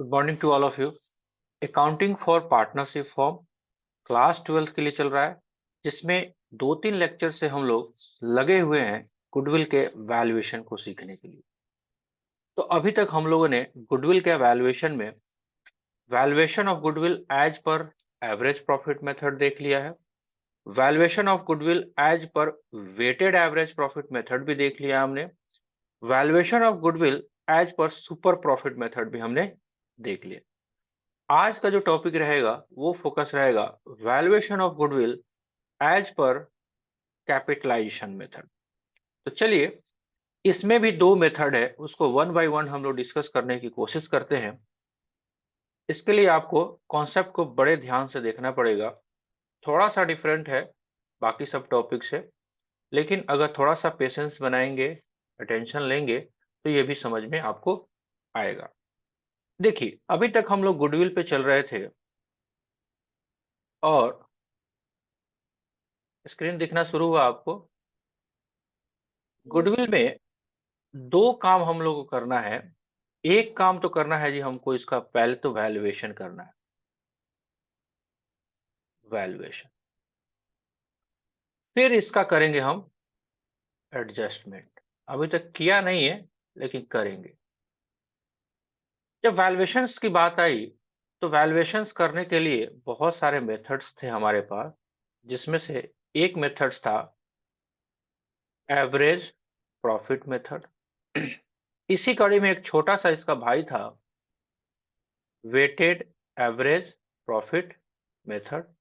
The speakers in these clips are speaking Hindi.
Good morning to all of you. Accounting for partnership form class 12th के लिए चल रहा है, जिसमें 2-3 लेक्चर से हम लोग लगे हुए हैं गुडविल के वैल्यूएशन को सीखने के लिए। तो अभी तक हम लोगों ने गुडविल के वैल्यूएशन में valuation of goodwill as per average profit method देख लिया है। Valuation of goodwill as per weighted average profit method भी देख लिया हमने। Valuation of goodwill as per super profit method भी हमने देख लिया। आज का जो टॉपिक रहेगा वो फोकस रहेगा valuation of goodwill as per capitalisation method. तो चलिए, इसमें भी दो मेथड है, उसको वन बाय वन हम लोग डिस्कस करने की कोशिश करते हैं। इसके लिए आपको कॉन्सेप्ट को बड़े ध्यान से देखना पड़ेगा। थोड़ा सा डिफरेंट है बाकी सब टॉपिक से, लेकिन अगर थोड़ा सा पेशेंस बनाएंगे, अटेंशन लेंगे, तो ये भी समझ में आपको आएगा। देखिए, अभी तक हम लोग गुडविल पे चल रहे थे और स्क्रीन दिखना शुरू हुआ आपको। यस। गुडविल में दो काम हम लोग को करना है। एक काम तो करना है जी, हमको इसका पहले तो वैल्यूएशन करना है। वैल्यूएशन, फिर इसका करेंगे हम एडजस्टमेंट। अभी तक किया नहीं है, लेकिन करेंगे। जब वैल्यूएशंस की बात आई, तो वैल्यूएशंस करने के लिए बहुत सारे मेथड्स थे हमारे पास, जिसमें से एक मेथड्स था एवरेज प्रॉफिट मेथड। इसी कड़ी में एक छोटा सा इसका भाई था, वेटेड एवरेज प्रॉफिट मेथड।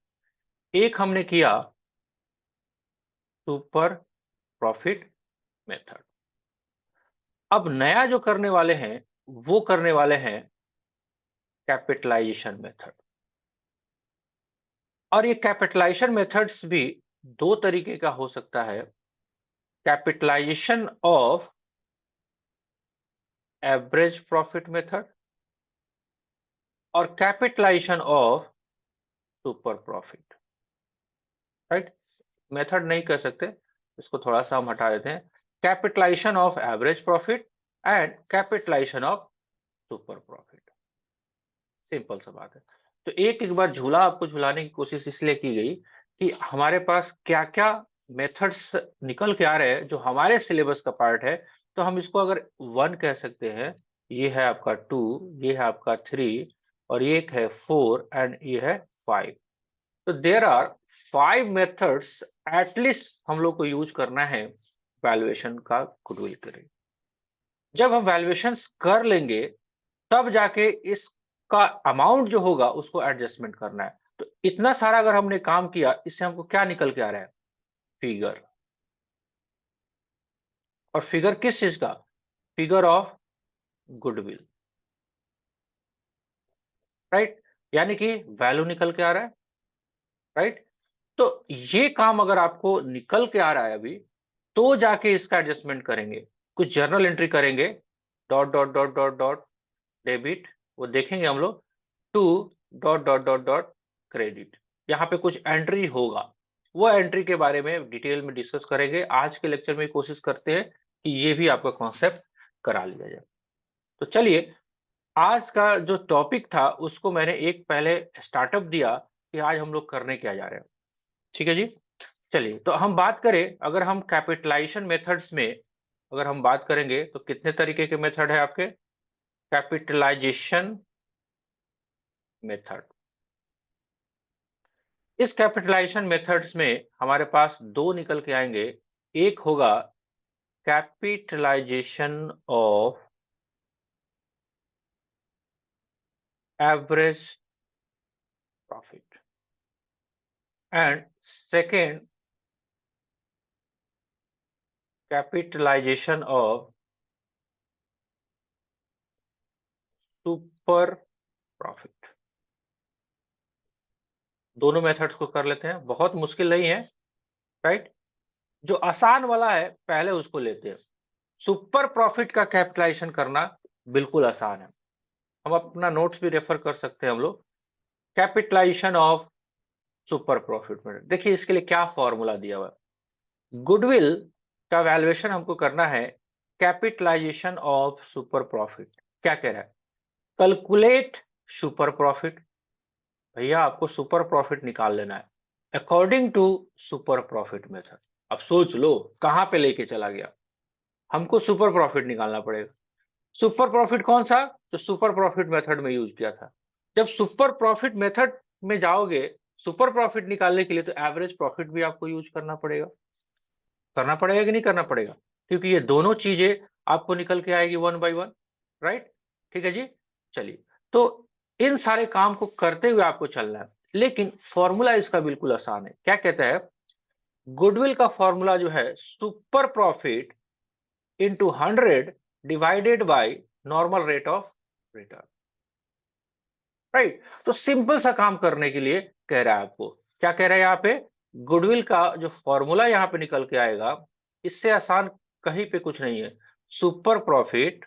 एक हमने किया सुपर प्रॉफिट मेथड। अब नया जो करने वाले हैं, वो करने वाले हैं कैपिटलाइजेशन मेथड। और ये कैपिटलाइजेशन मेथड्स भी दो तरीके का हो सकता है। Capitalisation of average profit method और capitalisation of super profit. Right, method नहीं कह सकते, इसको थोड़ा सा हम हटा देते हैं। Capitalisation of average profit and capitalisation of super profit. Simple सा बात है। तो एक एक बार झूला आपको झुलाने की कोशिश इसलिए की गई कि हमारे पास क्या क्या मेथड्स निकल के आ रहे हैं जो हमारे सिलेबस का पार्ट है। तो हम इसको अगर वन कह सकते हैं, ये है आपका टू, ये है आपका थ्री, और ये एक है फोर एंड ये है फाइव। तो there are five methods at least हम लोग को यूज करना है वैल्यूएशन का गुडविल के लिए। जब हम वैल्यूएशंस कर लेंगे, तब जाके इसका अमाउंट जो होगा उसको एडजस्टमेंट करना है। तो इतना सारा अगर हमने काम किया, इससे हमको क्या निकल के आ रहा है? फिगर। और फिगर किस चीज का? Figure of goodwill. राइट, यानी कि वैल्यू निकल के आ रहा है। राइट, तो ये काम अगर आपको निकल के आ रहा है अभी, तो जाके इसका एडजस्टमेंट करेंगे। कुछ जर्नल एंट्री करेंगे, dot dot dot dot dot debit, वो देखेंगे हम लोग, to dot dot dot dot credit. यहाँ पे कुछ एंट्री होगा, वो एंट्री के बारे में डिटेल में डिस्कस करेंगे। आज के लेक्चर में कोशिश करते हैं कि ये भी आपका कॉन्सेप्ट करा लिया जाए। तो चलिए, आज का जो टॉपिक था उसको मैंने एक पहले स्टार्टअप दिया कि आज हम लोग करने क्या जा रहे हैं। ठीक है जी। चलिए, तो हम बात करें, अगर हम कैपिटलाइजेशन मेथड्स में अगर हम बात करेंगे, तो कितने तरीके के मेथड है आपके? Capitalisation method. इस कैपिटलाइजेशन मेथड्स में हमारे पास दो निकल के आएंगे। एक होगा capitalisation of average profit and second capitalisation of super profit. दोनों मेथड्स को कर लेते हैं, बहुत मुश्किल नहीं है। राइट, जो आसान वाला है पहले उसको लेते हैं। सुपर प्रॉफिट का कैपिटलाइजेशन करना बिल्कुल आसान है। हम अपना नोट्स भी रेफर कर सकते हैं हम लोग। कैपिटलाइजेशन ऑफ सुपर प्रॉफिट में देखिए, इसके लिए क्या फॉर्मूला दिया हुआ है। गुडविल का वैल्यूएशन हमको करना है कैपिटलाइजेशन ऑफ सुपर प्रॉफिट। क्या कह रहा है? Calculate super profit. भैया आपको सुपर प्रॉफिट निकाल लेना है according to super profit method. अब सोच लो कहां पे लेके चला गया। हमको सुपर प्रॉफिट निकालना पड़ेगा। सुपर प्रॉफिट कौन सा? जो सुपर प्रॉफिट मेथड में यूज किया था। जब सुपर प्रॉफिट मेथड में जाओगे सुपर प्रॉफिट निकालने के लिए, तो एवरेज प्रॉफिट भी आपको यूज करना पड़ेगा कि नहीं करना पड़ेगा? क्योंकि ये दोनों चीजें आपको निकल के आएगी वन बाय वन। राइट, ठीक है जी। चलिए, तो इन सारे काम को करते हुए आपको चलना है, लेकिन फॉर्मूला इसका बिल्कुल आसान है। क्या कहता है? गुडविल का फॉर्मूला जो है super profit into 100 divided by normal rate of return. Right, तो सिंपल सा काम करने के लिए कह रहा है आपको। क्या कह रहा है यहाँ पे? गुडविल का जो फॉर्मूला यहाँ पे निकल के आएगा, इससे आसान कहीं पे कुछ नहीं है। Super profit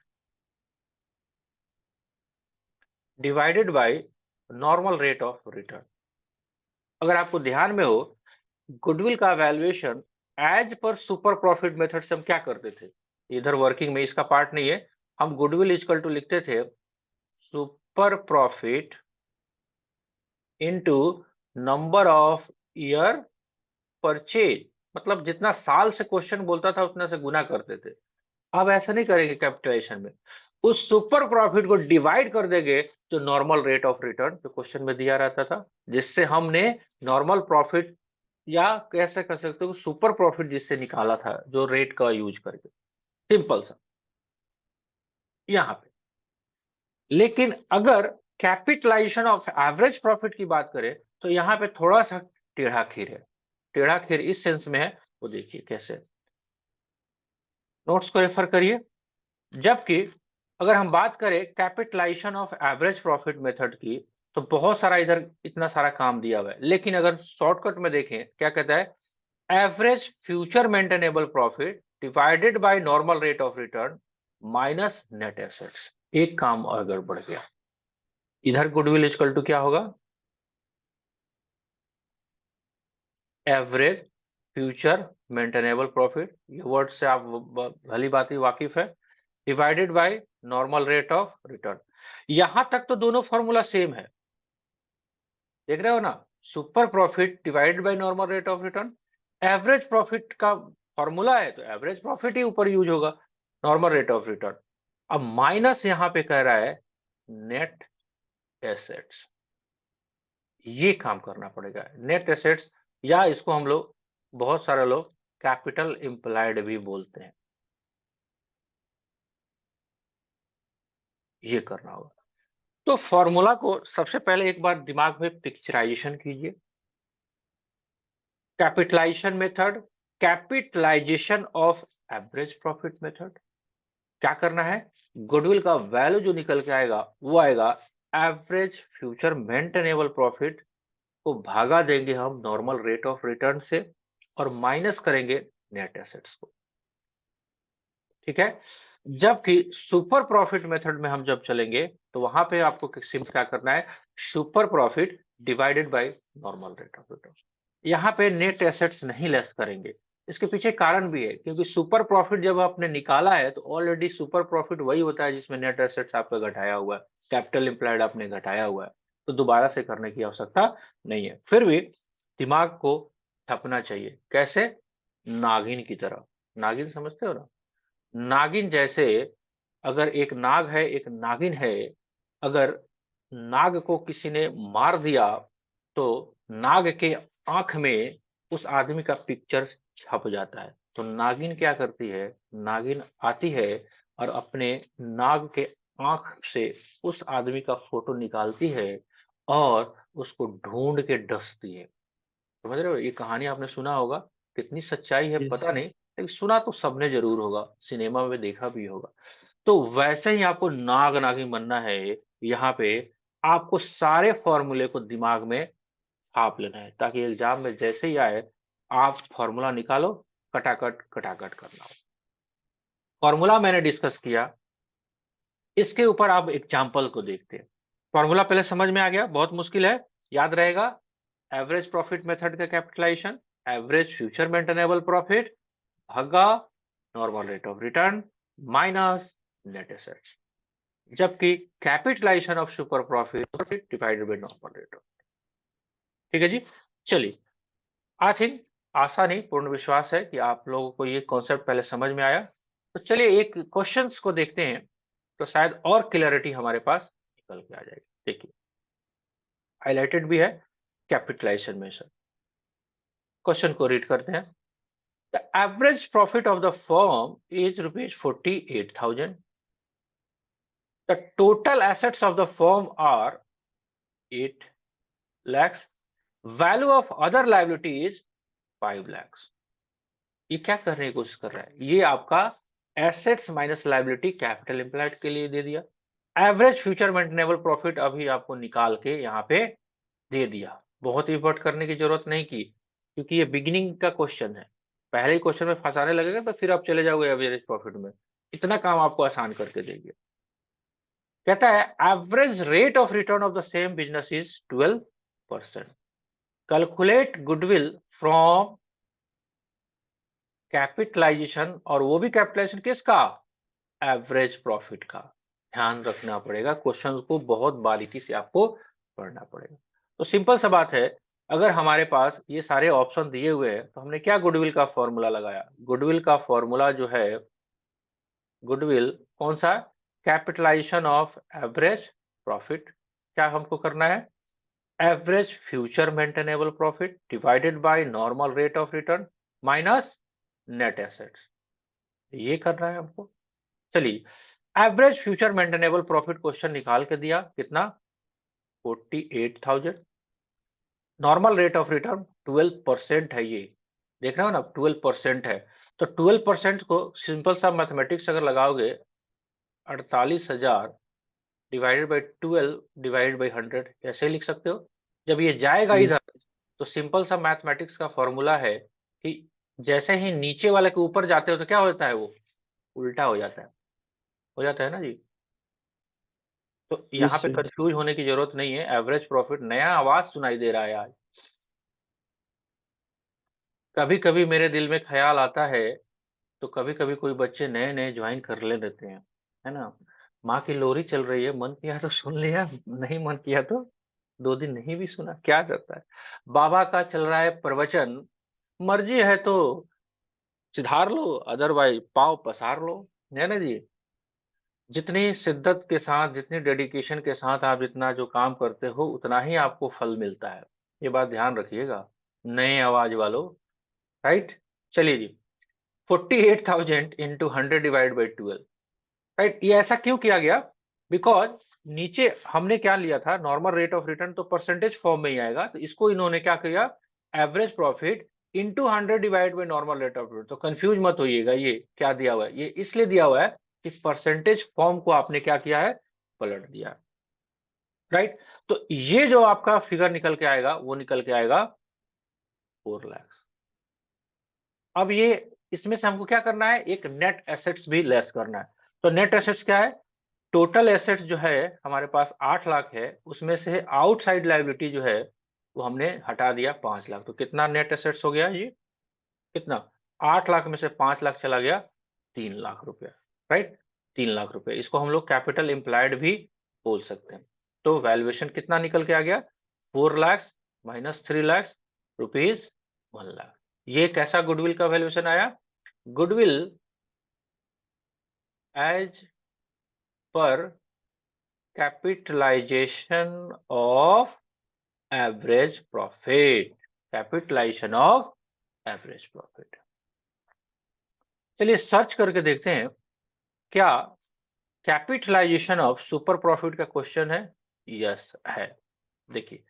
divided by normal rate of return. अगर आपको ध्यान में हो, गुडविल का valuation as per super profit method से हम क्या करते थे? इधर वर्किंग में इसका पार्ट नहीं है। हम गुडविल इक्वल टू लिखते थे super profit into number of year purchase. मतलब जितना साल से क्वेश्चन बोलता था उतना से गुना करते थे। अब ऐसा नहीं करेंगे कैपिटलाइजेशन में। उस सुपर प्रॉफिट को डिवाइड कर देंगे जो नॉर्मल रेट ऑफ रिटर्न जो क्वेश्चन में दिया रहता था, जिससे हमने नॉर्मल प्रॉफिट या कैसे कर सकते हो सुपर प्रॉफिट जिससे निकाला था जो रेट का यूज करके। सिंपल सा यहां पे। लेकिन अगर कैपिटलाइजेशन ऑफ एवरेज प्रॉफिट की बात करें तो यहां पे थोड़ा सा टेढ़ा खीर है। टेढ़ा खीर इस सेंस में है, वो देखिए कैसे। नोट्स को रेफर करिए। जबकि अगर हम बात करें capitalisation of average profit method की, तो बहुत सारा इधर इतना सारा काम दिया हुआ है। लेकिन अगर शॉर्टकट में देखें, क्या कहता है? Average future maintainable profit divided by normal rate of return minus net assets. एक काम और गड़बड़ गया। इधर गुडविल इक्वल टू क्या होगा? एवरेज फ्यूचर मेंटेनेबल प्रॉफिट, ये वर्ड से आप भली बात ही वाकिफ है, divided by normal rate of return. यहां तक तो दोनों फॉर्मूला सेम है, देख रहे हो ना? Super profit divided by normal rate of return. Average profit का फॉर्मूला है तो एवरेज प्रॉफिट ही ऊपर यूज होगा, नॉर्मल रेट ऑफ रिटर्न। अब माइनस यहां पे कह रहा है नेट एसेट्स। ये काम करना पड़ेगा नेट एसेट्स, या इसको हम लोग, बहुत सारे लोग कैपिटल इंप्लाइड भी बोलते हैं। ये करना होगा। तो फॉर्मूला को सबसे पहले एक बार दिमाग में पिक्चराइजेशन कीजिए। Capitalisation method, capitalisation of average profit method. क्या करना है? गुडविल का वैल्यू जो निकल के आएगा वो आएगा एवरेज फ्यूचर मेंटेनेबल प्रॉफिट को भागा देंगे हम नॉर्मल रेट ऑफ रिटर्न से और माइनस करेंगे नेट एसेट्स को। ठीक है। जबकि सुपर प्रॉफिट मेथड में हम जब चलेंगे तो वहां पे आपको सिंपल क्या करना है? Super profit divided by normal rate of return. यहाँ पे नेट एसेट्स नहीं लेस करेंगे। इसके पीछे कारण भी है, क्योंकि सुपर प्रॉफिट जब आपने निकाला है तो ऑलरेडी सुपर प्रॉफिट वही होता है जिसमें नेट एसेट्स आपका घटाया हुआ है, कैपिटल इंप्लाइड आपने घटाया हुआ है। तो दोबारा से करने की आवश्यकता नहीं है। फिर भी दिमाग को थपना चाहिए। कैसे? नागिन की तरह। नागिन समझते हो ना? नागिन जैसे, अगर एक नाग है एक नागिन है, अगर नाग को किसी ने मार दिया तो नाग के आंख में उस आदमी का पिक्चर छप जाता है। तो नागिन क्या करती है? नागिन आती है और अपने नाग के आंख से उस आदमी का फोटो निकालती है और उसको ढूंढ के डसती है। समझ रहे हो? ये कहानी आपने सुना होगा। कितनी सच्चाई है यस। पता नहीं, लेकिन सुना तो सबने जरूर होगा, सिनेमा में देखा भी होगा। तो वैसे ही आपको नाग नागिन बनना है। यहाँ पे आपको सारे फॉर्मूले को दिमाग में छाप लेना है, ताकि एग्जाम में जैसे ही आए आप फॉर्मूला निकालो, कटाकट कटाकट करना हो। फॉर्मूला मैंने डिस्कस किया, इसके ऊपर आप एग्जाम्पल को देखते हैं। फॉर्मूला पहले समझ में आ गया? बहुत मुश्किल है, याद रहेगा। एवरेज प्रॉफिट मेथड का capitalisation, average future maintainable profit भागा normal rate of return minus net assets. जबकि capitalisation of super profit divided by normal rate. ठीक है जी। चलिए, आई थिंक आशा नहीं पूर्ण विश्वास है कि आप लोगों को ये कॉन्सेप्ट पहले समझ में आया। तो चलिए एक क्वेश्चंस को देखते हैं, तो शायद और क्लैरिटी हमारे पास निकल के आ जाएगी। देखिए, हाईलाइटेड भी है कैपिटलाइजेशन में सर। क्वेश्चन को रीड करते हैं। The average profit of the firm is ₹48,000। The total assets of the firm are 8 lakhs। Value of other liability is 5 lakhs। ये क्या करने की कोशिश कर रहा है? ये आपका assets minus liability capital employed के लिए दे दिया। एवरेज फ्यूचर मेंटेनेबल प्रॉफिट अभी आपको निकाल के यहाँ पे दे दिया। बहुत इफर्ट करने की जरूरत नहीं की, क्योंकि ये बिगिनिंग का क्वेश्चन है। पहले ही क्वेश्चन में फंसाने लगेगा तो फिर आप चले जाओगे एवरेज प्रॉफिट में। इतना काम आपको आसान करके देंगे। कहता है average rate of return of the same business is 12%। Calculate goodwill from capitalisation, और वो भी कैपिटलाइजेशन किसका? एवरेज प्रॉफिट का। ध्यान रखना पड़ेगा, क्वेश्चन को बहुत बारीकी से आपको पढ़ना पड़ेगा। तो सिंपल सा बात है, अगर हमारे पास ये सारे ऑप्शन दिए हुए हैं तो हमने क्या गुडविल का फॉर्मूला लगाया? गुडविल का फॉर्मूला जो है, गुडविल कौन सा? Capitalisation of average profit. क्या हमको करना है? Average future maintainable profit divided by normal rate of return minus net assets. ये करना है हमको। चलिए, average future maintainable profit question निकाल के दिया, कितना? 48,000। नॉर्मल रेट ऑफ रिटर्न 12% है। ये देख रहे हो ना, 12% है। तो 12% को सिंपल सा मैथमेटिक्स अगर लगाओगे, 48,000 डिवाइडेड बाई 12 डिवाइडेड बाई 100, ऐसे लिख सकते हो। जब ये जाएगा यस। इधर, तो सिंपल सा मैथमेटिक्स का फॉर्मूला है कि जैसे ही नीचे वाले के ऊपर जाते हो तो क्या होता है? वो उल्टा हो जाता है ना जी। तो यहाँ यस पे सर। कंफ्यूज होने की जरूरत नहीं है। एवरेज प्रॉफिट, नया आवाज सुनाई दे रहा है आज। कभी कभी मेरे दिल में ख्याल आता है, तो कभी कभी कोई बच्चे नए नए ज्वाइन कर ले देते हैं, है ना? माँ की लोरी चल रही है, मन किया तो सुन लिया, नहीं मन किया तो 2 दिन नहीं भी सुना, क्या करता है? बाबा का चल रहा है प्रवचन, मर्जी है तो सिधार लो, अदरवाइज पाँव पसार लो, है ना जी? जितनी शिद्दत के साथ, जितनी डेडिकेशन के साथ आप जितना जो काम करते हो, उतना ही आपको फल मिलता है। ये बात ध्यान रखिएगा नए आवाज वालों। राइट। चलिए जी, 48,000 इंटू 100 डिवाइड बाई 12। राइट, ये ऐसा क्यों किया गया? बिकॉज नीचे हमने क्या लिया था? नॉर्मल रेट ऑफ रिटर्न, तो परसेंटेज फॉर्म में ही आएगा। तो इसको इन्होंने क्या किया? Average profit into 100 divide by normal rate of return. तो कंफ्यूज मत होइएगा, ये क्या दिया हुआ है? ये इसलिए दिया हुआ है कि परसेंटेज फॉर्म को आपने क्या किया है? पलट दिया है। राइट। तो ये जो आपका फिगर निकल के आएगा, वो निकल के आएगा 4 लाख। अब ये इसमें से हमको क्या करना है? एक नेट एसेट्स भी लेस करना है। तो नेट एसेट्स क्या है? टोटल एसेट्स जो है हमारे पास 8 लाख है, उसमें से आउटसाइड लायबिलिटी जो है वो हमने हटा दिया 5 लाख। तो कितना नेट एसेट्स हो गया ये? कितना? 8 लाख में से 5 लाख चला गया, 3 लाख रुपया। राइट, 3 लाख रुपए। इसको हम लोग कैपिटल एम्प्लॉयड भी बोल सकते हैं। तो वैल्यूएशन कितना निकल के आ गया? 4 लाख माइनस 3 लाख रुपीज 1 लाख। ये कैसा गुडविल का वैल्यूएशन आया? Goodwill as per capitalisation of average profit. Capitalisation of average profit. चलिए सर्च करके देखते हैं, क्या कैपिटलाइजेशन ऑफ सुपर प्रॉफिट का क्वेश्चन है? यस है। देखिए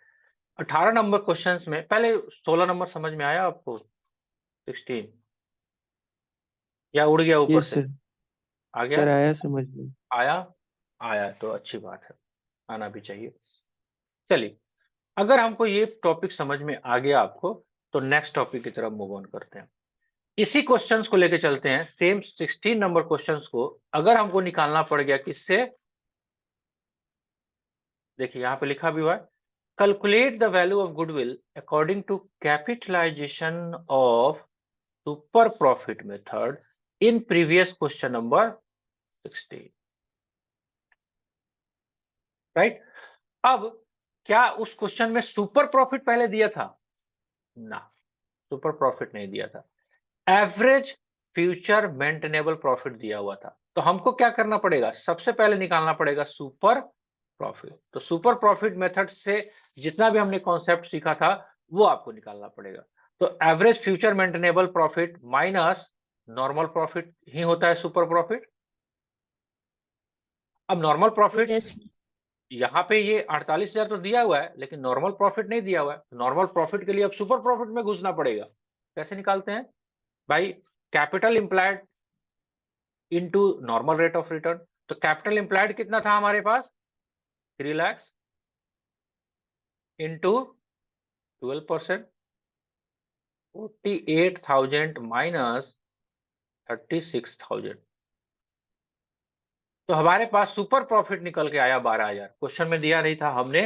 18 नंबर क्वेश्चंस में, पहले 16 नंबर समझ में आया आपको? 16 या उड़ गया ऊपर यस से? सर। आ गया? सर आया समझ में। आया? आया तो अच्छी बात है, आना भी चाहिए। चलिए, अगर हमको ये टॉपिक समझ में आ गया आपको, तो नेक्स्ट टॉपिक की तरफ मूव ऑन करते हैं। इसी क्वेश्चंस को लेके चलते हैं, सेम 16 नंबर क्वेश्चंस को अगर हमको निकालना पड़ गया किससे? देखिए यहां पे लिखा भी हुआ है, calculate the value of goodwill according to capitalisation of super profit method in previous question number 16। Right. अब क्या उस क्वेश्चन में सुपर प्रॉफिट पहले दिया था? ना, सुपर प्रॉफिट नहीं दिया था। एवरेज फ्यूचर मेंटेनेबल प्रॉफिट दिया हुआ था। तो हमको क्या करना पड़ेगा? सबसे पहले निकालना पड़ेगा सुपर प्रॉफिट। तो सुपर प्रॉफिट मेथड से जितना भी हमने कॉन्सेप्ट सीखा था वो आपको निकालना पड़ेगा। तो average future maintainable profit minus normal profit ही होता है सुपर प्रॉफिट। अब नॉर्मल प्रॉफिट यस। यहाँ पे ये 48,000 तो दिया हुआ है, लेकिन नॉर्मल प्रॉफिट नहीं दिया हुआ है। नॉर्मल प्रॉफिट के लिए अब सुपर प्रॉफिट में घुसना पड़ेगा। कैसे निकालते हैं भाई? Capital implied into normal rate of return. तो कैपिटल इम्प्लाइड कितना था हमारे पास? 3 लाख इनटू 12%, 48,000 माइनस 36,000। तो हमारे पास सुपर प्रॉफिट निकल के आया 12,000। क्वेश्चन में दिया नहीं था, हमने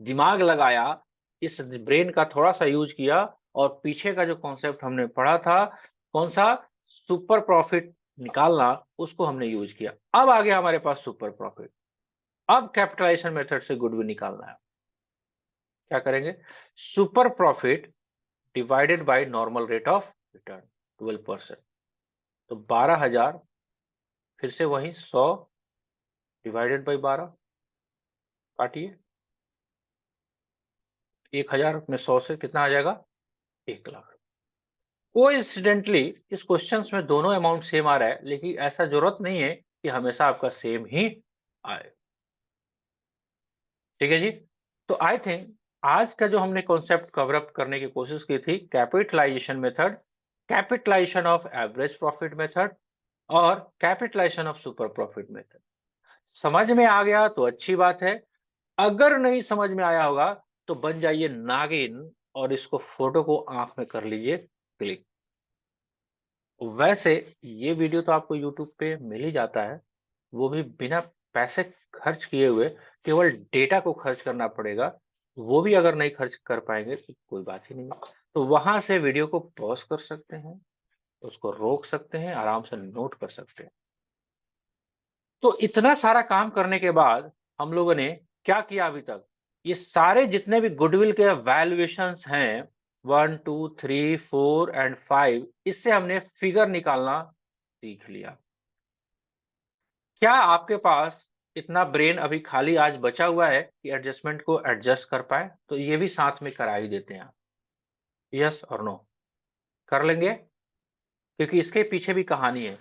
दिमाग लगाया, इस ब्रेन का थोड़ा सा यूज किया और पीछे का जो कॉन्सेप्ट हमने पढ़ा था, कौन सा? सुपर प्रॉफिट निकालना, उसको हमने यूज किया। अब आ गया हमारे पास सुपर प्रॉफिट। अब कैपिटलाइजेशन मेथड से गुडविल निकालना है। क्या करेंगे? Super profit divided by normal rate of return 12%। तो 12,000 फिर से वही 100 डिवाइडेड बाय 12, काटिए। 1,000 में 100 से कितना आ जाएगा? 1 लाख। कोइंसिडेंटली इस क्वेश्चन में दोनों अमाउंट सेम आ रहा है, लेकिन ऐसा जरूरत नहीं है कि हमेशा आपका सेम ही आए। ठीक है जी। तो आई थिंक आज का जो हमने कॉन्सेप्ट कवर अप करने की कोशिश की थी, capitalisation method, capitalisation of average profit method और capitalisation of super profit method. समझ में आ गया तो अच्छी बात है, अगर नहीं समझ में आया होगा तो बन जाइए नागिन और इसको फोटो को आंख में कर लीजिए क्लिक। वैसे ये वीडियो तो आपको यूट्यूब पे मिल ही जाता है, वो भी बिना पैसे खर्च किए हुए, केवल डेटा को खर्च करना पड़ेगा। वो भी अगर नहीं खर्च कर पाएंगे तो कोई बात ही नहीं है। तो वहां से वीडियो को पॉज कर सकते हैं, उसको रोक सकते हैं, आराम से नोट कर सकते हैं। तो इतना सारा काम करने के बाद हम लोगों ने क्या किया अभी तक? ये सारे जितने भी गुडविल के वैल्यूएशंस हैं, 1 2 3 4 एंड 5, इससे हमने फिगर निकालना सीख लिया। क्या आपके पास इतना ब्रेन अभी खाली आज बचा हुआ है कि एडजस्टमेंट को एडजस्ट कर पाए? तो ये भी साथ में करा ही देते हैं। यस और नो? कर लेंगे? क्योंकि इसके पीछे भी कहानी है।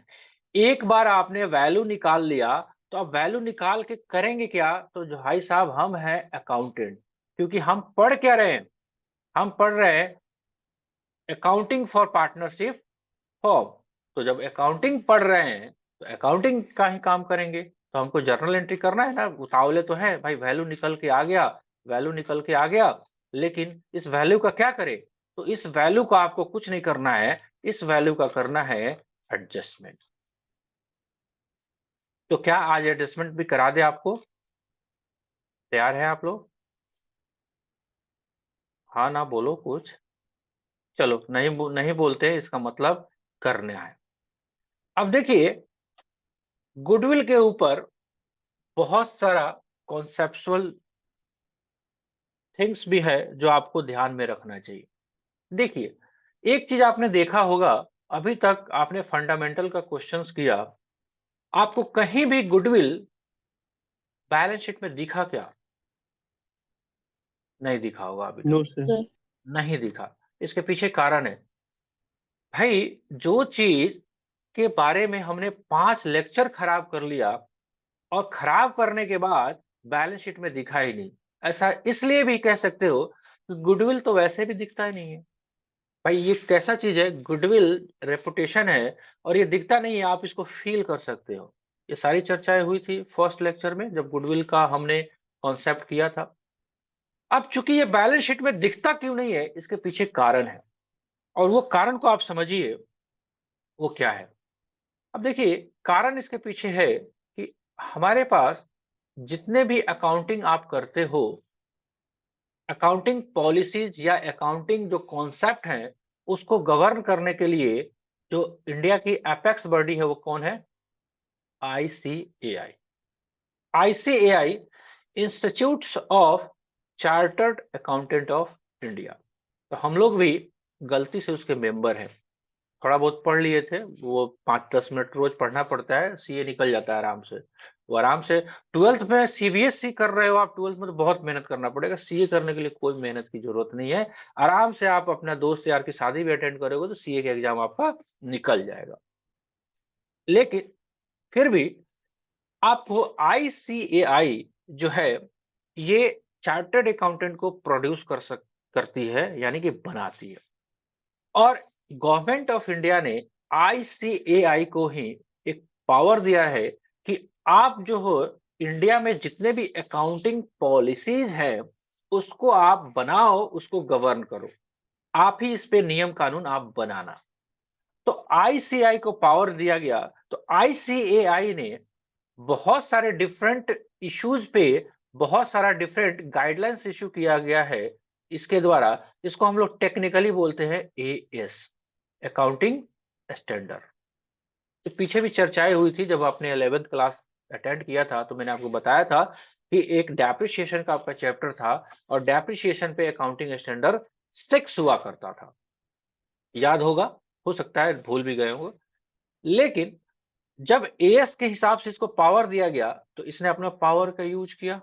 एक बार आपने वैल्यू निकाल लिया, तो अब वैल्यू निकाल के करेंगे क्या? तो जो भाई साहब, हम हैं अकाउंटेंट, क्योंकि हम पढ़ क्या रहे हैं? हम पढ़ रहे हैं अकाउंटिंग फॉर पार्टनरशिप फॉर्म। तो जब अकाउंटिंग पढ़ रहे हैं तो अकाउंटिंग का ही काम करेंगे। तो हमको जर्नल एंट्री करना है ना, उतावले तो है भाई, वैल्यू निकल के आ गया, वैल्यू निकल के आ गया, लेकिन इस वैल्यू का क्या करें? तो इस वैल्यू का आपको कुछ नहीं करना है, इस वैल्यू का करना है एडजस्टमेंट। तो क्या आज एडजस्टमेंट भी करा दे आपको? तैयार है आप लोग? हाँ ना बोलो कुछ। चलो, नहीं बोलते इसका मतलब करने आए। अब देखिए, गुडविल के ऊपर बहुत सारा कॉन्सेप्चुअल थिंग्स भी है जो आपको ध्यान में रखना चाहिए। देखिए, एक चीज आपने देखा होगा, अभी तक आपने फंडामेंटल का क्वेश्चंस किया, आपको कहीं भी गुडविल बैलेंस शीट में दिखा क्या? नहीं दिखा होगा अभी तक। No sir. नहीं दिखा। इसके पीछे कारण है भाई, जो चीज के बारे में हमने 5 लेक्चर खराब कर लिया और खराब करने के बाद बैलेंस शीट में दिखा ही नहीं। ऐसा इसलिए भी कह सकते हो कि गुडविल तो वैसे भी दिखता ही नहीं है। भाई ये कैसा चीज है? गुडविल रेपुटेशन है और ये दिखता नहीं है, आप इसको फील कर सकते हो। ये सारी चर्चाएं हुई थी फर्स्ट लेक्चर में जब गुडविल का हमने कॉन्सेप्ट किया था। अब चूंकि ये बैलेंस शीट में दिखता क्यों नहीं है, इसके पीछे कारण है, और वो कारण को आप समझिए वो क्या है। अब देखिए, कारण इसके पीछे है कि हमारे पास जितने भी अकाउंटिंग आप करते हो, अकाउंटिंग पॉलिसीज या अकाउंटिंग जो कॉन्सेप्ट हैं, उसको गवर्न करने के लिए जो इंडिया की एपेक्स बॉडी है वो कौन है? ICAI. ICAI institutes of chartered accountant of India. तो हम लोग भी गलती से उसके मेंबर हैं। थोड़ा बहुत पढ़ लिए थे, वो 5-10 मिनट रोज पढ़ना पड़ता है, सीए निकल जाता है आराम से। वो आराम से 12th में सीबीएसई कर रहे हो आप, 12th में तो बहुत मेहनत करना पड़ेगा, सीए करने के लिए कोई मेहनत की जरूरत नहीं है। आराम से आप अपना दोस्त यार की शादी भी अटेंड करोगे तो सीए का एग्जाम आपका निकल जाएगा। लेकिन फिर भी आपको आईसीएआई जो है, ये चार्टर्ड अकाउंटेंट को प्रोड्यूस करती है, यानी कि बनाती है। और गवर्नमेंट ऑफ इंडिया ने आईसीएआई को ही एक पावर दिया है कि आप जो हो इंडिया में जितने भी अकाउंटिंग पॉलिसीज है उसको आप बनाओ, उसको गवर्न करो, आप ही इस पे नियम कानून आप बनाना। तो आईसीएआई को पावर दिया गया। तो आईसीएआई ने बहुत सारे डिफरेंट इश्यूज पे बहुत सारा डिफरेंट गाइडलाइंस इशू किया गया है इसके द्वारा। इसको हम लोग टेक्निकली बोलते हैं एएस, अकाउंटिंग स्टैंडर्ड। तो पीछे भी चर्चाएं हुई थी, जब आपने 11th क्लास अटेंड किया था तो मैंने आपको बताया था कि एक डेप्रिसिएशन का आपका चैप्टर था, और डेप्रिसिएशन पे अकाउंटिंग स्टैंडर्ड 6 हुआ करता था। याद होगा, हो सकता है भूल भी गए होंगे। लेकिन जब एएस के हिसाब से इसको पावर दिया गया तो इसने अपना पावर का यूज किया,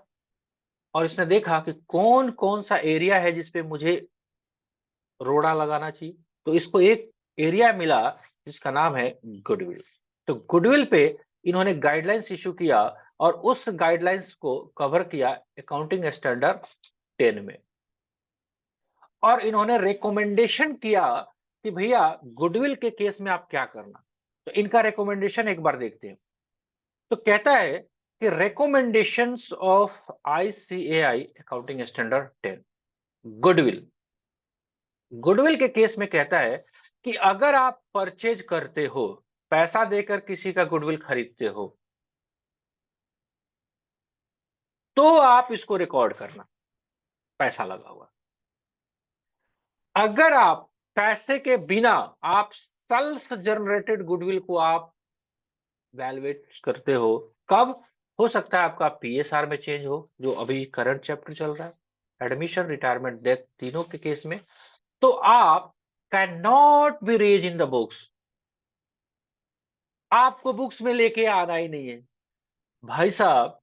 और इसने देखा कि कौन कौन सा एरिया है जिसपे मुझे रोड़ा लगाना चाहिए। तो इसको एक एरिया मिला जिसका नाम है गुडविल। तो गुडविल पे इन्होंने गाइडलाइंस इशू किया, और उस गाइडलाइंस को कवर किया अकाउंटिंग स्टैंडर्ड 10 में। और इन्होंने रिकमेंडेशन किया कि भैया गुडविल के केस में आप क्या करना। तो इनका रिकमेंडेशन एक बार देखते हैं। तो कहता है कि recommendations of ICAI accounting standard 10, goodwill. Goodwill के केस में कहता है कि अगर आप परचेज करते हो, पैसा देकर किसी का गुडविल खरीदते हो, तो आप इसको रिकॉर्ड करना, पैसा लगा हुआ। अगर आप पैसे के बिना आप सेल्फ जनरेटेड गुडविल को आप वैल्यूएट करते हो, कब? हो सकता है आपका पीएसआर में चेंज हो, जो अभी करंट चैप्टर चल रहा है, एडमिशन, रिटायरमेंट, डेथ, तीनों के केस में। तो आप can not be raise in the books, आपको बुक्स में लेके आना ही नहीं है भाई साहब।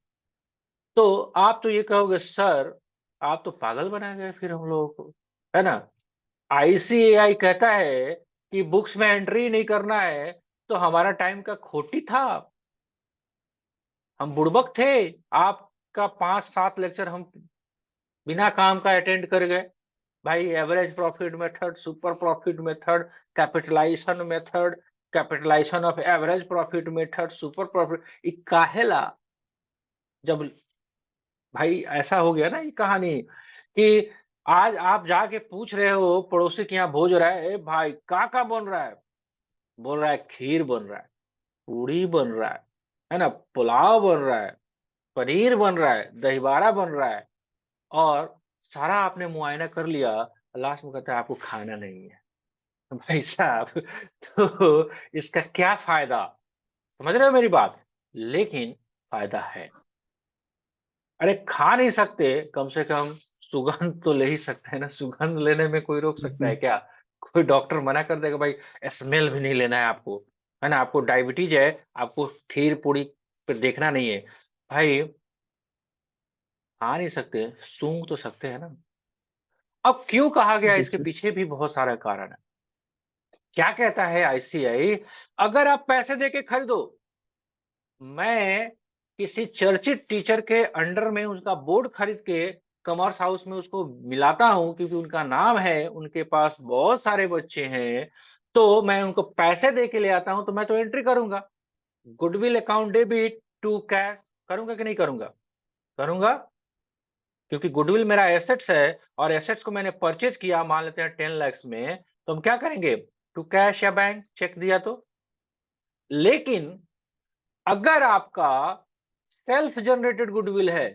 तो आप तो ये कहोगे सर आप तो पागल बना गए फिर हम लोगों को, है ना। आईसीएआई कहता है कि बुक्स में एंट्री नहीं करना है, तो हमारा टाइम का खोटी था, हम बुड़बक थे। आपका 5-7 लेक्चर हम बिना काम का अटेंड कर गए। भाई average profit method, super profit method, capitalization method, capitalisation of average profit method, super profit, काहेला। जब भाई ऐसा हो गया ना ये कहानी कि आज आप जाके पूछ रहे हो पड़ोसी के यहाँ भोज हो रहा है, ए भाई का बन रहा है? बोल रहा है खीर बन रहा है, पूड़ी बन रहा है ना, पुलाव बन रहा है, पनीर बन रहा है, दही बाड़ा बन रहा है, और सारा आपने मुआयना कर लिया। लास्ट में कहता है आपको खाना नहीं है। भाई साहब तो इसका क्या फायदा? समझ रहे हो मेरी बात? लेकिन फायदा है। अरे खा नहीं सकते, कम से कम सुगंध तो ले ही सकते हैं ना। सुगंध लेने में कोई रोक सकता है क्या? कोई डॉक्टर मना कर देगा भाई स्मेल भी नहीं लेना है आपको, है ना? आपको डायबिटीज है, आपको खीर पूड़ी पे देखना नहीं है। भाई खा नहीं सकते, सूंघ तो सकते हैं ना। अब क्यों कहा गया, इसके बिल्कुल। पीछे भी बहुत सारा कारण है। क्या कहता है आईसीआई? अगर आप पैसे देके खरीदो, मैं किसी चर्चित टीचर के अंडर में उसका बोर्ड खरीद के कॉमर्स हाउस में उसको मिलाता हूं, क्योंकि उनका नाम है, उनके पास बहुत सारे बच्चे हैं, तो मैं उनको पैसे दे के ले आता हूं, तो मैं तो एंट्री करूंगा goodwill account debit to cash. करूंगा कि नहीं करूंगा? करूंगा, क्योंकि गुडविल मेरा एसेट्स है, और एसेट्स को मैंने परचेज किया, मान लेते हैं 10 लाख में, तो हम क्या करेंगे? टू कैश या बैंक चेक दिया तो। लेकिन अगर आपका सेल्फ जनरेटेड गुडविल है,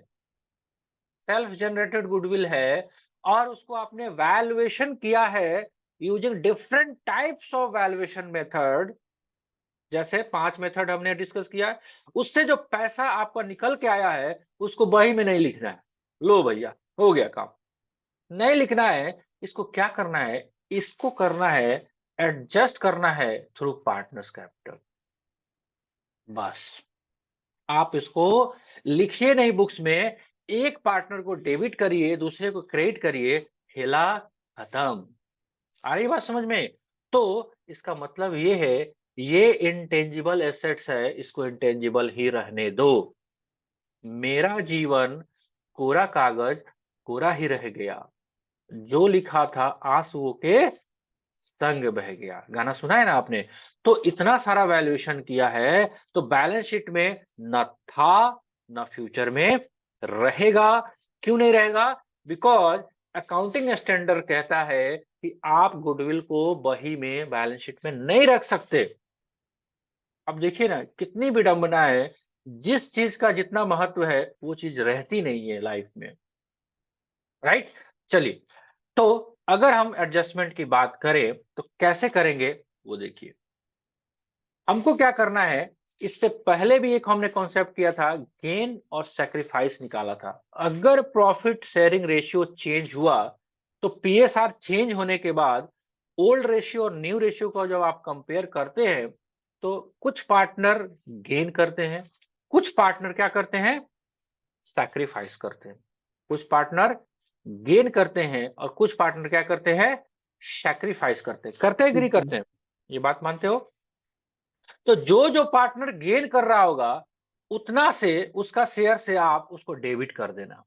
सेल्फ जनरेटेड गुडविल है, और उसको आपने वैल्यूएशन किया है using different types of valuation method, जैसे 5 मेथड हमने डिस्कस किया है, उससे जो पैसा आपका निकल के आया है, उसको बही में नहीं लिखना है। लो भैया, हो गया काम। नहीं लिखना है, इसको क्या करना है? इसको करना है, एडजस्ट करना है थ्रू पार्टनर्स कैपिटल। बस, आप इसको लिखिए नहीं बुक्स में, एक पार्टनर को डेबिट करिए, दूसरे को क्रेडिट करिए, खेला खत्म। आ रही बात समझ में? तो इसका मतलब ये है, ये इंटेंजिबल एसेट्स है, इसको इंटेंजिबल ही रहने दो। मेरा जीवन कोरा कागज कोरा ही रह गया, जो लिखा था आंसुओं के संग बह गया। गाना सुना है ना आपने? तो इतना सारा वैल्यूएशन किया है, तो बैलेंस शीट में न था, न फ्यूचर में रहेगा। क्यों नहीं रहेगा? बिकॉज अकाउंटिंग स्टैंडर्ड कहता है कि आप गुडविल को बही में, बैलेंस शीट में नहीं रख सकते। अब देखिए ना, कितनी विडंबना है, जिस चीज का जितना महत्व है वो चीज रहती नहीं है लाइफ में, राइट? चलिए, तो अगर हम एडजस्टमेंट की बात करें तो कैसे करेंगे, वो देखिए। हमको क्या करना है, इससे पहले भी एक हमने कॉन्सेप्ट किया था, गेन और सैक्रिफाइस निकाला था। अगर प्रॉफिट शेयरिंग रेशियो चेंज हुआ, तो पीएसआर चेंज होने के बाद ओल्ड रेशियो और न्यू रेशियो को जब आप कंपेयर करते हैं, तो कुछ पार्टनर गेन करते हैं, कुछ पार्टनर क्या करते हैं, सैक्रिफाइस करते हैं। कुछ पार्टनर गेन करते हैं और कुछ पार्टनर क्या करते हैं, सैक्रिफाइस करते हैं, एग्री करते हैं? ये बात मानते हो? तो जो जो पार्टनर गेन कर रहा होगा, उतना से उसका शेयर से आप उसको डेबिट कर देना।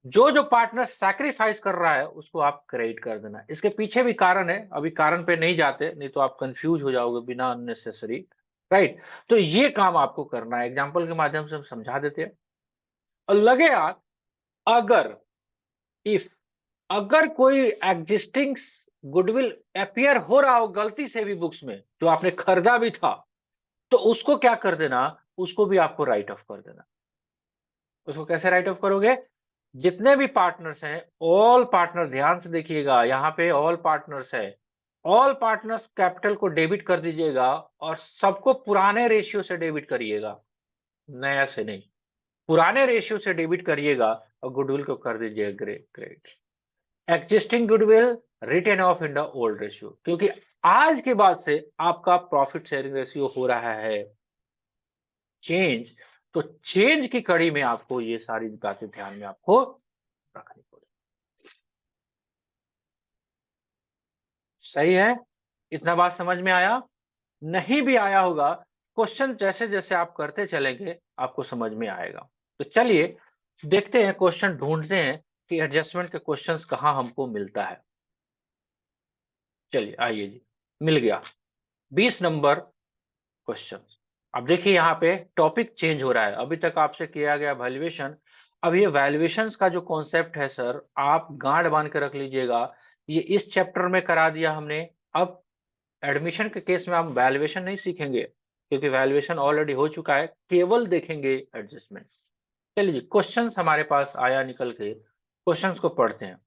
जो जो पार्टनर सैक्रिफाइस कर रहा है, उसको आप क्रेडिट कर देना। इसके पीछे भी कारण है, अभी कारण पे नहीं जाते, नहीं तो आप कंफ्यूज हो जाओगे बिना अननेसेसरी, राइट? तो ये काम आपको करना है, एग्जांपल के माध्यम से हम समझा देते हैं। और लगे यार, अगर, इफ, अगर कोई एग्जिस्टिंग गुडविल अपियर हो रहा हो गलती से भी बुक्स में, जो आपने खरीदा भी था, तो उसको क्या कर देना, उसको भी आपको राइट ऑफ कर देना। उसको कैसे राइट ऑफ करोगे? जितने भी पार्टनर्स हैं, ऑल पार्टनर, ध्यान से देखिएगा, यहाँ पे ऑल पार्टनर्स है, ऑल पार्टनर्स कैपिटल को डेबिट कर दीजिएगा, और सबको पुराने रेशियो से डेबिट करिएगा, नया से नहीं। पुराने रेशियो से डेबिट करिएगा और गुडविल को कर दीजिएगा credit. Existing goodwill return of in the old ratio, क्योंकि आज के बाद से आपका प्रॉफिट शेयरिंग रेशियो हो रहा है चेंज। तो चेंज की कड़ी में आपको ये सारी बातें ध्यान में आपको रखनी पड़ेगी। सही है? इतना बात समझ में आया? नहीं भी आया होगा, क्वेश्चन जैसे जैसे आप करते चलेंगे, आपको समझ में आएगा। तो चलिए देखते हैं, क्वेश्चन ढूंढते हैं कि एडजस्टमेंट के क्वेश्चंस कहां हमको मिलता है। चलिए आइए जी, मिल गया 20 नंबर क्वेश्चन। अब देखिए, यहाँ पे टॉपिक चेंज हो रहा है। अभी तक आपसे किया गया वैल्यूएशन, अब ये वैल्यूएशंस का जो कॉन्सेप्ट है सर, आप गांठ बांध के रख लीजिएगा। ये इस चैप्टर में करा दिया हमने। अब एडमिशन के केस में हम वैल्यूएशन नहीं सीखेंगे, क्योंकि वैल्यूएशन ऑलरेडी हो चुका है, केवल देखेंगे एडजस्टमेंट। चलिए, क्वेश्चंस हमारे पास आया निकल के, क्वेश्चंस को पढ़ते हैं,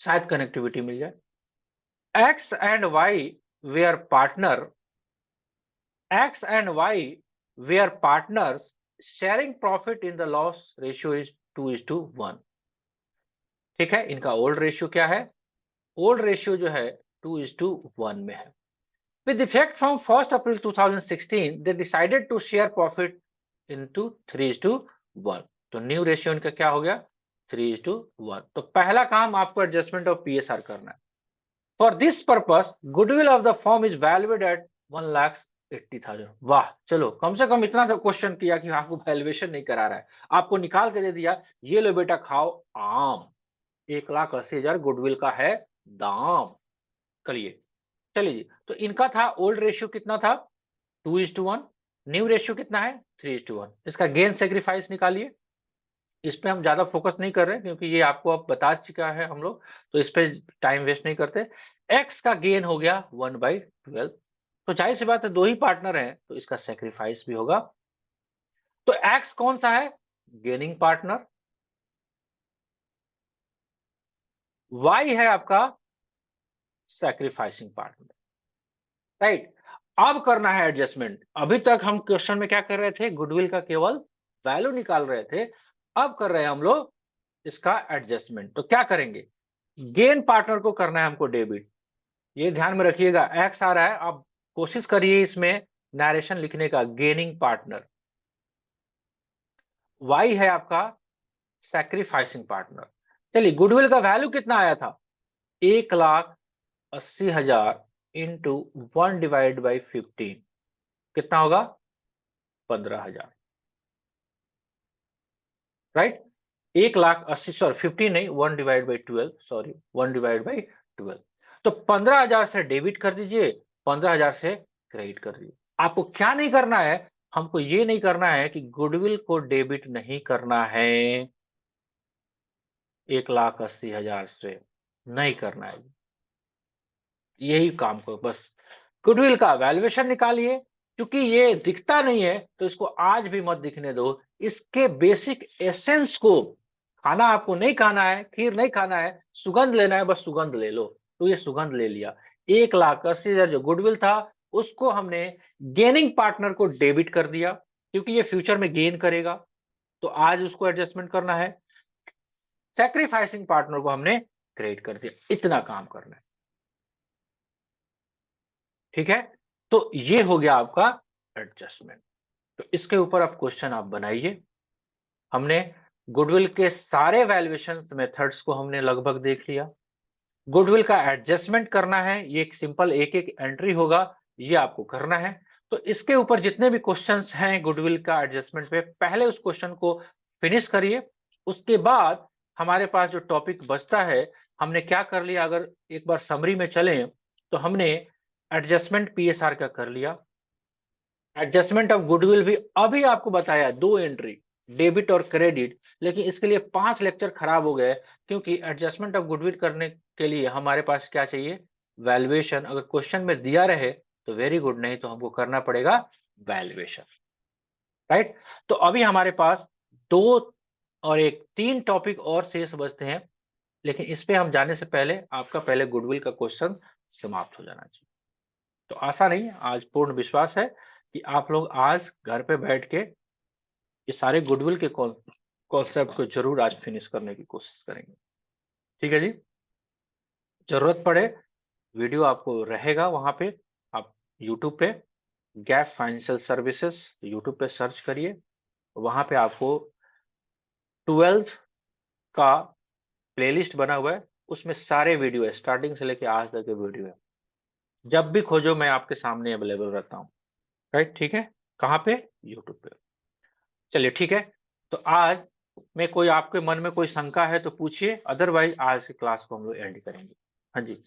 शायद कनेक्टिविटी मिल जाए। X and Y where partner, X and Y were partners, sharing profit in the loss ratio is 2:1। ठीक है, इनका ओल्ड रेशियो क्या है? ओल्ड रेशियो जो है 2:1 में है। With effect from 1st April 2016, they decided to share profit into 3:1। तो न्यू रेशियो इनका क्या हो गया? 3:1। तो पहला काम आपको एडजस्टमेंट ऑफ पीएसआर करना है। For this purpose goodwill of the firm is valued at 1,80,000। वाह, चलो कम से कम इतना तो क्वेश्चन किया कि आपको वैल्यूएशन नहीं करा रहा है, आपको निकाल के दे दिया, ये लो बेटा खाओ आम, 1,80,000 गुडविल का है दाम। करिए, चलिए जी। तो इनका था ओल्ड रेशियो कितना था? 2:1। न्यू रेशियो कितना है? 3:1। इसका गेन सेक्रीफाइस निकालिए। इस पे हम ज्यादा फोकस नहीं कर रहे हैं, क्योंकि ये आपको अब बता चुका है हम लोग, तो इस पे टाइम वेस्ट नहीं करते। एक्स का गेन हो गया 1/12। तो जाहिर सी बात है, दो ही पार्टनर हैं, तो इसका सेक्रीफाइस भी होगा। तो एक्स कौन सा है? Gaining partner. वाई है आपका सैक्रिफाइसिंग पार्टनर, राइट? अब करना है एडजस्टमेंट। अभी तक हम क्वेश्चन में क्या कर रहे थे, गुडविल का केवल वैल्यू निकाल रहे थे। अब कर रहे हैं हम लोग इसका एडजस्टमेंट। तो क्या करेंगे, गेन पार्टनर को करना है हमको डेबिट। ये ध्यान में रखिएगा, एक्स आ रहा है, अब कोशिश करिए इसमें नरेशन लिखने का, गेनिंग पार्टनर। वाई है आपका सैक्रिफाइसिंग पार्टनर। चलिए, गुडविल का वैल्यू कितना आया था, 1,80,000 इंटू 1/15 कितना होगा, 15,000, राइट। 1,80,000 सॉरी 15 नहीं, 1/12, सॉरी 1/12। तो 15,000 से डेबिट कर दीजिए, 15,000 से क्रेडिट कर दीजिए। आपको क्या नहीं करना है, हमको ये नहीं करना है कि गुडविल को डेबिट नहीं करना है 1,80,000 से, नहीं करना है। यही काम को बस, गुडविल का वैल्यूएशन निकालिए। क्योंकि ये दिखता नहीं है तो इसको आज भी मत दिखने दो। इसके बेसिक एसेंस को खाना आपको नहीं खाना है, खीर नहीं खाना है, सुगंध लेना है, बस सुगंध ले लो। तो ये सुगंध ले लिया। 1,80,000 जो गुडविल था उसको हमने गेनिंग पार्टनर को डेबिट कर दिया, क्योंकि ये फ्यूचर में गेन करेगा। तो आज उसको एडजस्टमेंट करना है। सैक्रिफाइसिंग पार्टनर को हमने क्रेडिट कर दिया। इतना काम करना है, ठीक है। तो ये हो गया आपका एडजस्टमेंट। तो इसके ऊपर आप क्वेश्चन आप बनाइए। हमने गुडविल के सारे वैल्यूएशन मेथड्स को हमने लगभग देख लिया। गुडविल का एडजस्टमेंट करना है, ये एक सिंपल एक एक एंट्री होगा, ये आपको करना है। तो इसके ऊपर जितने भी क्वेश्चंस हैं गुडविल का एडजस्टमेंट पे, पहले उस क्वेश्चन को फिनिश करिए। उसके बाद हमारे पास जो टॉपिक बचता है, हमने क्या कर लिया, अगर एक बार समरी में चलें तो हमने एडजस्टमेंट पीएसआर का कर लिया। एडजस्टमेंट ऑफ गुडविल भी अभी आपको बताया, 2 एंट्री, डेबिट और क्रेडिट। लेकिन इसके लिए 5 लेक्चर खराब हो गए, क्योंकि एडजस्टमेंट ऑफ गुडविल करने के लिए हमारे पास क्या चाहिए, वैल्यूएशन। अगर क्वेश्चन में दिया रहे तो वेरी गुड, नहीं तो हमको करना पड़ेगा वैल्यूएशन, राइट। तो अभी हमारे पास 2 और एक 3 टॉपिक और शेष बचते हैं। लेकिन इस पे हम जाने से पहले आपका पहले गुडविल का क्वेश्चन समाप्त हो जाना चाहिए। तो आशा नहीं, आज पूर्ण विश्वास है कि आप लोग आज घर पे बैठ के ये सारे गुडविल के कॉन्सेप्ट को जरूर आज फिनिश करने की कोशिश करेंगे, ठीक है जी। जरूरत पड़े वीडियो आपको रहेगा वहां पे, आप यूट्यूब पे गैप फाइनेंशियल सर्विसेज यूट्यूब पे सर्च करिए। वहां पे आपको 12th का प्लेलिस्ट बना हुआ है, उसमें सारे वीडियो है, स्टार्टिंग से लेके आज तक के वीडियो है। जब भी खोजो मैं आपके सामने अवेलेबल रहता हूँ, राइट, ठीक है। कहाँ पे, यूट्यूब पे। चलिए ठीक है। तो आज में कोई आपके मन में कोई शंका है तो पूछिए, अदरवाइज आज की क्लास को हम लोग एंड करेंगे। हाँ जी।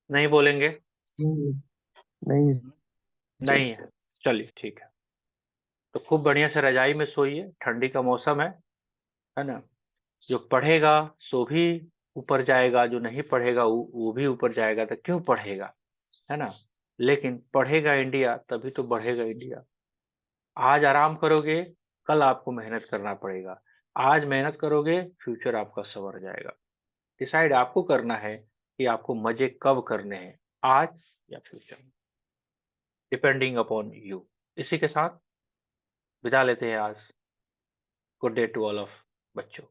नहीं बोलेंगे, नहीं नहीं सर। नहीं है, चलिए ठीक है। तो खूब बढ़िया से रजाई में सोइए, ठंडी का मौसम है ना। जो पढ़ेगा सो भी ऊपर जाएगा, जो नहीं पढ़ेगा वो भी ऊपर जाएगा। तो क्यों पढ़ेगा, है ना। लेकिन पढ़ेगा इंडिया तभी तो बढ़ेगा इंडिया। आज आराम करोगे, कल आपको मेहनत करना पड़ेगा। आज मेहनत करोगे, फ्यूचर आपका संवर जाएगा। डिसाइड आपको करना है कि आपको मजे कब करने हैं, आज या फ्यूचर में, डिपेंडिंग अपॉन यू। इसी के साथ विदा लेते हैं आज। Good day to all of बच्चों।